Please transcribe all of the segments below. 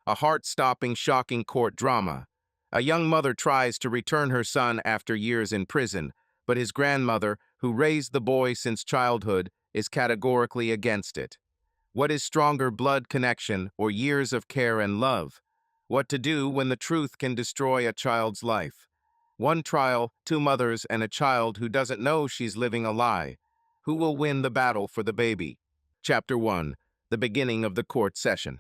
A heart-stopping, shocking court drama. A young mother tries to return her son after years in prison, but his grandmother, who raised the boy since childhood, is categorically against it. What is stronger, blood connection or years of care and love? What to do when the truth can destroy a child's life? One trial, two mothers, and a child who doesn't know she's living a lie. Who will win the battle for the baby? Chapter 1. The beginning of the court session.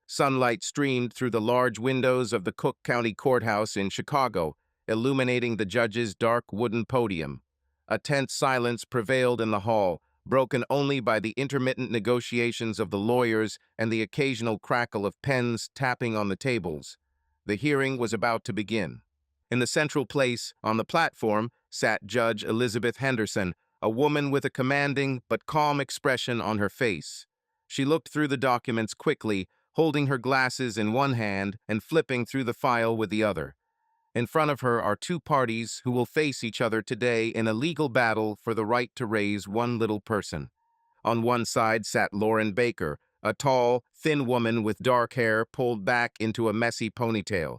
Sunlight streamed through the large windows of the Cook County Courthouse in Chicago, illuminating the judge's dark wooden podium. A tense silence prevailed in the hall, broken only by the intermittent negotiations of the lawyers and the occasional crackle of pens tapping on the tables. The hearing was about to begin. In the central place, on the platform, sat Judge Elizabeth Henderson, a woman with a commanding but calm expression on her face. She looked through the documents quickly, holding her glasses in one hand and flipping through the file with the other. In front of her are two parties who will face each other today in a legal battle for the right to raise one little person. On one side sat Lauren Baker, a tall, thin woman with dark hair pulled back into a messy ponytail.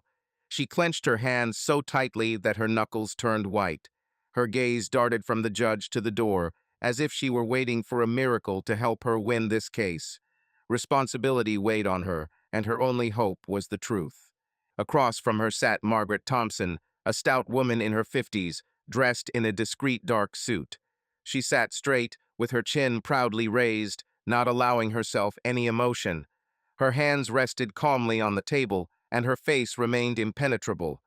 She clenched her hands so tightly that her knuckles turned white. Her gaze darted from the judge to the door, as if she were waiting for a miracle to help her win this case. Responsibility weighed on her, and her only hope was the truth. Across from her sat Margaret Thompson, a stout woman in her 50s, dressed in a discreet dark suit. She sat straight, with her chin proudly raised, not allowing herself any emotion. Her hands rested calmly on the table, and her face remained impenetrable.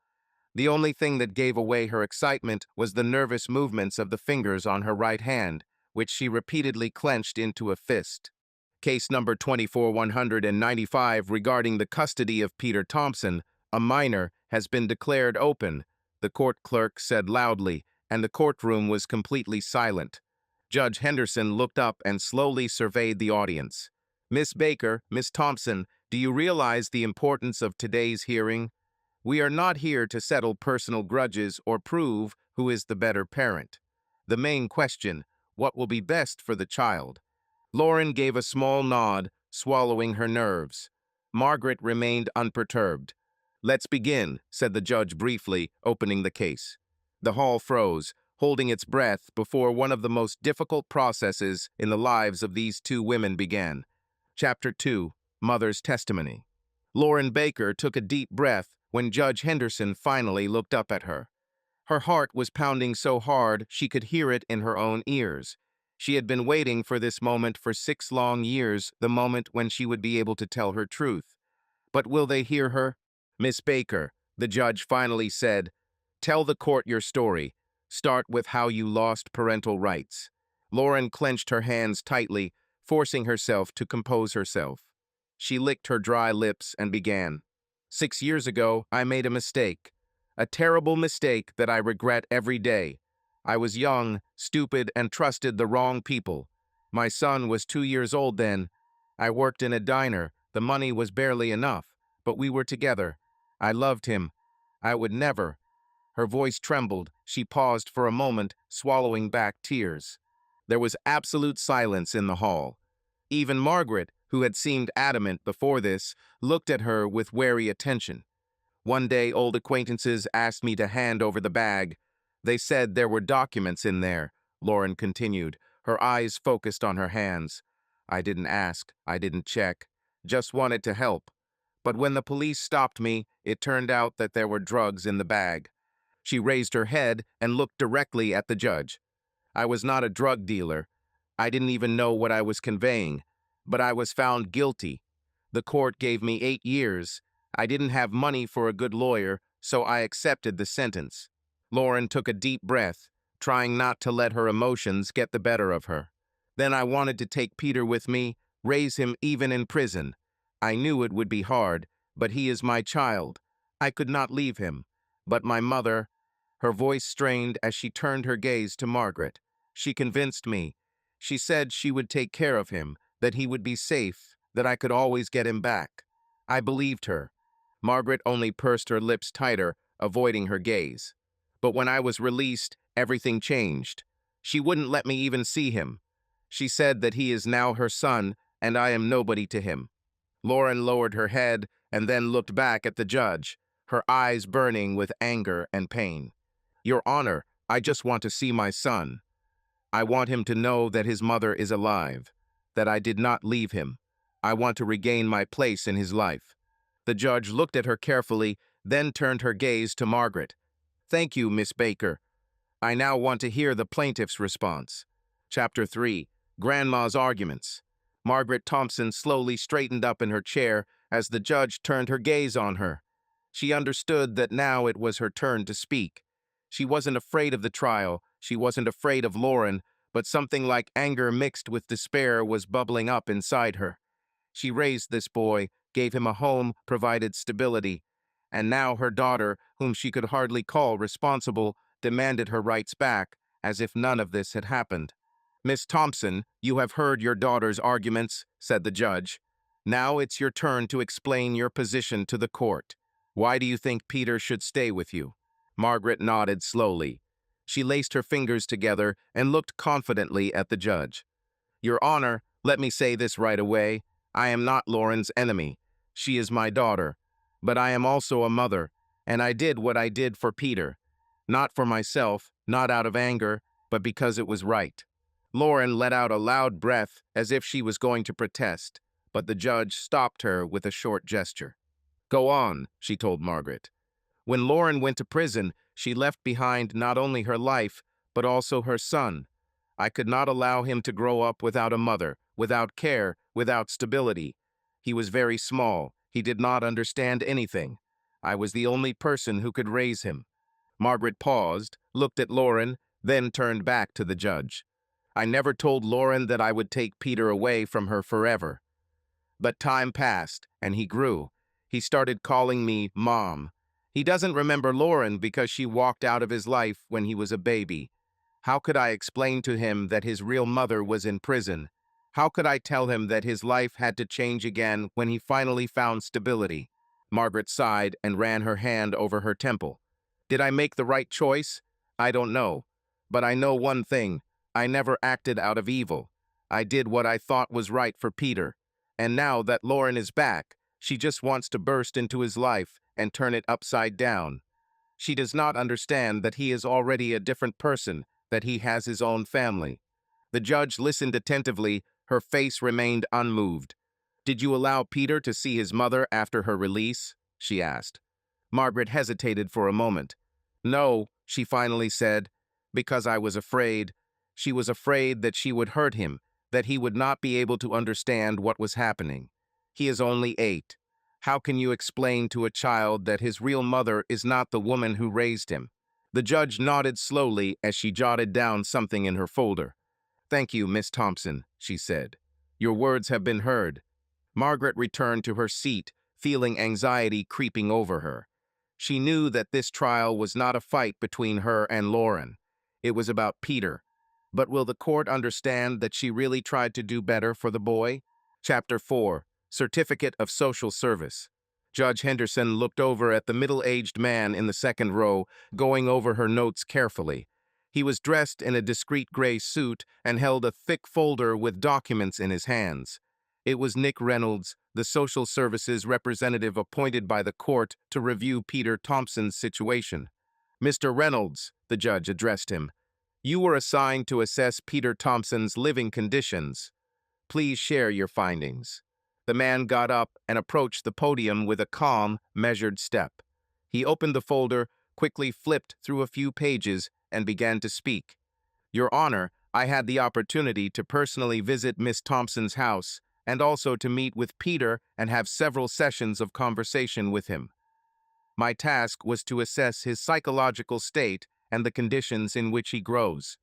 The only thing that gave away her excitement was the nervous movements of the fingers on her right hand, which she repeatedly clenched into a fist. Case number 24195 regarding the custody of Peter Thompson, a minor, has been declared open, the court clerk said loudly, and the courtroom was completely silent. Judge Henderson looked up and slowly surveyed the audience. Miss Baker, Miss Thompson, do you realize the importance of today's hearing? We are not here to settle personal grudges or prove who is the better parent. The main question, what will be best for the child? Lauren gave a small nod, swallowing her nerves. Margaret remained unperturbed. Let's begin, said the judge briefly, opening the case. The hall froze, holding its breath before one of the most difficult processes in the lives of these two women began. Chapter 2. Mother's Testimony. Lauren Baker took a deep breath when Judge Henderson finally looked up at her. Her heart was pounding so hard she could hear it in her own ears. She had been waiting for this moment for 6 long years, the moment when she would be able to tell her truth. But will they hear her? Miss Baker, the judge finally said, tell the court your story. Start with how you lost parental rights. Lauren clenched her hands tightly, forcing herself to compose herself. She licked her dry lips and began. 6 years ago, I made a mistake. A terrible mistake that I regret every day. I was young, stupid, and trusted the wrong people. My son was 2 years old then. I worked in a diner. The money was barely enough, but we were together. I loved him. I would never. Her voice trembled. She paused for a moment, swallowing back tears. There was absolute silence in the hall. Even Margaret, who had seemed adamant before this, looked at her with wary attention. One day, old acquaintances asked me to hand over the bag. They said there were documents in there, Lauren continued, her eyes focused on her hands. I didn't ask, I didn't check, just wanted to help. But when the police stopped me, it turned out that there were drugs in the bag. She raised her head and looked directly at the judge. I was not a drug dealer. I didn't even know what I was conveying, but I was found guilty. The court gave me 8 years. I didn't have money for a good lawyer, so I accepted the sentence. Lauren took a deep breath, trying not to let her emotions get the better of her. Then I wanted to take Peter with me, raise him even in prison. I knew it would be hard, but he is my child. I could not leave him. But my mother, her voice strained as she turned her gaze to Margaret. She convinced me. She said she would take care of him, that he would be safe, that I could always get him back. I believed her. Margaret only pursed her lips tighter, avoiding her gaze. But when I was released, everything changed. She wouldn't let me even see him. She said that he is now her son, and I am nobody to him. Lauren lowered her head, and then looked back at the judge, her eyes burning with anger and pain. "Your Honor, I just want to see my son. I want him to know that his mother is alive, that I did not leave him. I want to regain my place in his life." The judge looked at her carefully, then turned her gaze to Margaret. "Thank you, Miss Baker. I now want to hear the plaintiff's response." Chapter 3. Grandma's Arguments. Margaret Thompson slowly straightened up in her chair as the judge turned her gaze on her. She understood that now it was her turn to speak. She wasn't afraid of the trial, she wasn't afraid of Lauren, but something like anger mixed with despair was bubbling up inside her. She raised this boy, gave him a home, provided stability, and now her daughter, whom she could hardly call responsible, demanded her rights back, as if none of this had happened. "Miss Thompson, you have heard your daughter's arguments," said the judge. "Now it's your turn to explain your position to the court. Why do you think Peter should stay with you?" Margaret nodded slowly. She laced her fingers together and looked confidently at the judge. "Your Honor, let me say this right away. I am not Lauren's enemy. She is my daughter. But I am also a mother, and I did what I did for Peter. Not for myself, not out of anger, but because it was right." Lauren let out a loud breath as if she was going to protest, but the judge stopped her with a short gesture. "Go on," she told Margaret. "When Lauren went to prison, she left behind not only her life, but also her son. I could not allow him to grow up without a mother, without care, without stability. He was very small. He did not understand anything. I was the only person who could raise him." Margaret paused, looked at Lauren, then turned back to the judge. "I never told Lauren that I would take Peter away from her forever. But time passed, and he grew. He started calling me Mom. He doesn't remember Lauren because she walked out of his life when he was a baby. How could I explain to him that his real mother was in prison? How could I tell him that his life had to change again when he finally found stability?" Margaret sighed and ran her hand over her temple. "Did I make the right choice? I don't know. But I know one thing. I never acted out of evil. I did what I thought was right for Peter. And now that Lauren is back, she just wants to burst into his life and turn it upside down. She does not understand that he is already a different person, that he has his own family." The judge listened attentively, her face remained unmoved. "Did you allow Peter to see his mother after her release?" she asked. Margaret hesitated for a moment. "No," she finally said, "because I was afraid. She was afraid that she would hurt him, that he would not be able to understand what was happening. He is only 8. How can you explain to a child that his real mother is not the woman who raised him?" The judge nodded slowly as she jotted down something in her folder. "Thank you, Miss Thompson," she said. "Your words have been heard." Margaret returned to her seat, feeling anxiety creeping over her. She knew that this trial was not a fight between her and Lauren. It was about Peter. But will the court understand that she really tried to do better for the boy? Chapter 4. Certificate of Social Service. Judge Henderson looked over at the middle-aged man in the second row, going over her notes carefully. He was dressed in a discreet gray suit and held a thick folder with documents in his hands. It was Nick Reynolds, the social services representative appointed by the court to review Peter Thompson's situation. "Mr. Reynolds," the judge addressed him, "you were assigned to assess Peter Thompson's living conditions. Please share your findings." The man got up and approached the podium with a calm, measured step. He opened the folder, quickly flipped through a few pages, and began to speak. "Your Honor, I had the opportunity to personally visit Miss Thompson's house and also to meet with Peter and have several sessions of conversation with him. My task was to assess his psychological state and the conditions in which he grows."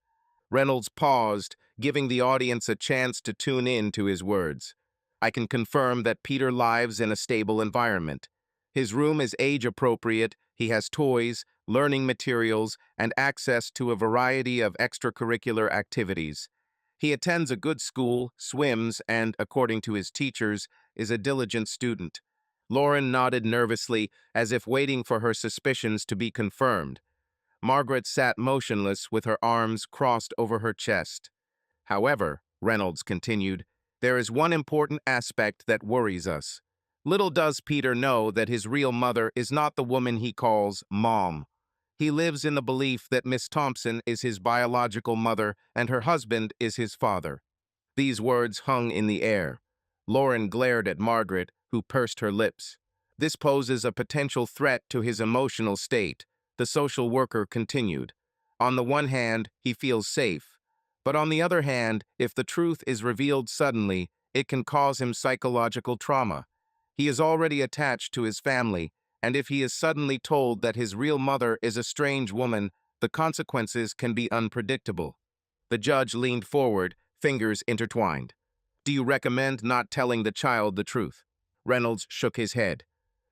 Reynolds paused, giving the audience a chance to tune in to his words. "I can confirm that Peter lives in a stable environment. His room is age-appropriate, he has toys, learning materials, and access to a variety of extracurricular activities. He attends a good school, swims, and, according to his teachers, is a diligent student." Lauren nodded nervously, as if waiting for her suspicions to be confirmed. Margaret sat motionless with her arms crossed over her chest. "However," Reynolds continued, "there is one important aspect that worries us. Little does Peter know that his real mother is not the woman he calls Mom. He lives in the belief that Miss Thompson is his biological mother and her husband is his father. These words hung in the air. Lauren glared at Margaret, who pursed her lips. This poses a potential threat to his emotional state, the social worker continued. On the one hand, he feels safe. But on the other hand, if the truth is revealed suddenly, it can cause him psychological trauma. He is already attached to his family, and if he is suddenly told that his real mother is a strange woman, the consequences can be unpredictable. The judge leaned forward, fingers intertwined. Do you recommend not telling the child the truth? Reynolds shook his head.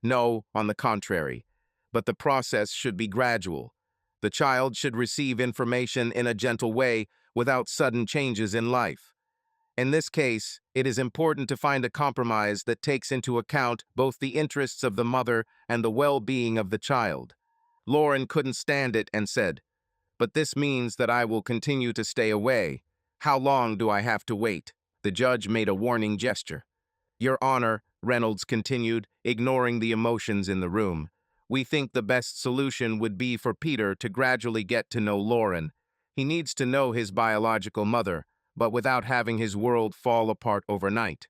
No, on the contrary. But the process should be gradual. The child should receive information in a gentle way without sudden changes in life. In this case, it is important to find a compromise that takes into account both the interests of the mother and the well-being of the child. Lauren couldn't stand it and said, "But this means that I will continue to stay away. How long do I have to wait?" The judge made a warning gesture. Your Honor, Reynolds continued, ignoring the emotions in the room, we think the best solution would be for Peter to gradually get to know Lauren. He needs to know his biological mother, but without having his world fall apart overnight.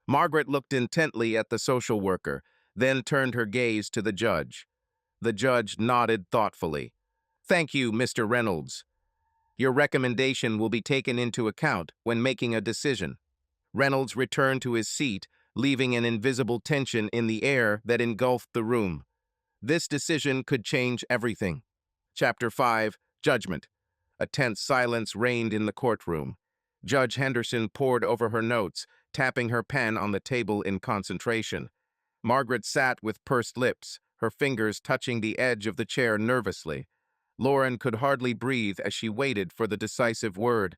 Margaret looked intently at the social worker, then turned her gaze to the judge. The judge nodded thoughtfully. Thank you, Mr. Reynolds. Your recommendation will be taken into account when making a decision. Reynolds returned to his seat, leaving an invisible tension in the air that engulfed the room. This decision could change everything. Chapter 5, Judgment. A tense silence reigned in the courtroom. Judge Henderson pored over her notes, tapping her pen on the table in concentration. Margaret sat with pursed lips, her fingers touching the edge of the chair nervously. Lauren could hardly breathe as she waited for the decisive word.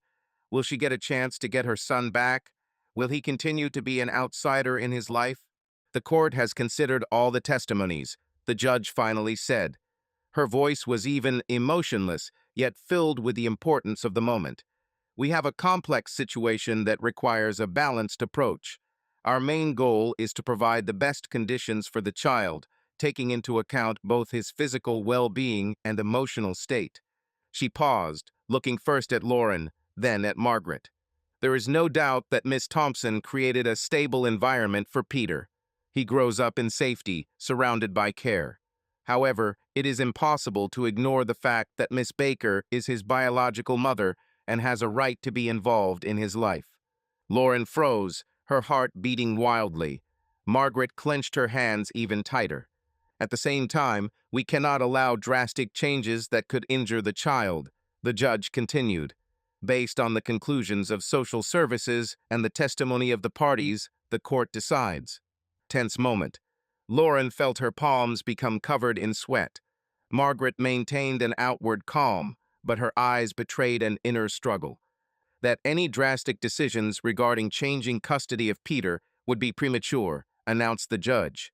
Will she get a chance to get her son back? Will he continue to be an outsider in his life? The court has considered all the testimonies, the judge finally said. Her voice was even emotionless, yet filled with the importance of the moment. We have a complex situation that requires a balanced approach. Our main goal is to provide the best conditions for the child, taking into account both his physical well-being and emotional state. She paused, looking first at Lauren, then at Margaret. There is no doubt that Miss Thompson created a stable environment for Peter. He grows up in safety, surrounded by care. However, it is impossible to ignore the fact that Miss Baker is his biological mother and has a right to be involved in his life. Lauren froze, her heart beating wildly. Margaret clenched her hands even tighter. At the same time, we cannot allow drastic changes that could injure the child, the judge continued. Based on the conclusions of social services and the testimony of the parties, the court decides. Tense moment. Lauren felt her palms become covered in sweat. Margaret maintained an outward calm, but her eyes betrayed an inner struggle. That any drastic decisions regarding changing custody of Peter would be premature, announced the judge.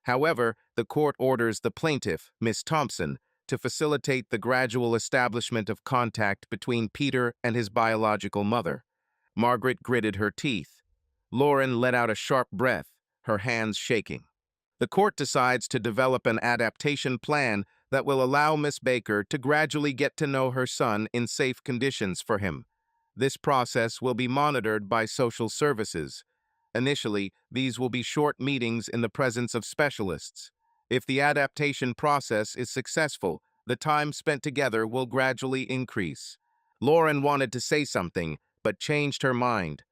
However, the court orders the plaintiff, Miss Thompson, to facilitate the gradual establishment of contact between Peter and his biological mother. Margaret gritted her teeth. Lauren let out a sharp breath, her hands shaking. The court decides to develop an adaptation plan that will allow Miss Baker to gradually get to know her son in safe conditions for him. This process will be monitored by social services. Initially, these will be short meetings in the presence of specialists. If the adaptation process is successful, the time spent together will gradually increase. Lauren wanted to say something, but changed her mind.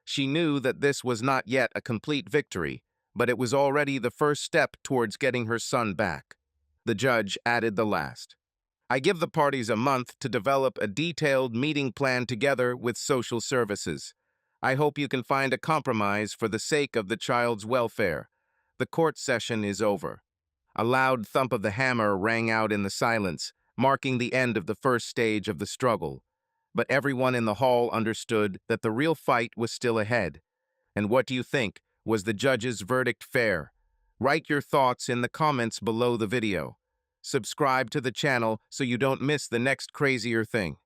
She knew that this was not yet a complete victory, but it was already the first step towards getting her son back. The judge added the last. I give the parties a month to develop a detailed meeting plan together with social services. I hope you can find a compromise for the sake of the child's welfare. The court session is over. A loud thump of the hammer rang out in the silence, marking the end of the first stage of the struggle. But everyone in the hall understood that the real fight was still ahead. And what do you think? Was the judge's verdict fair? Write your thoughts in the comments below the video. Subscribe to the channel so you don't miss the next crazier thing.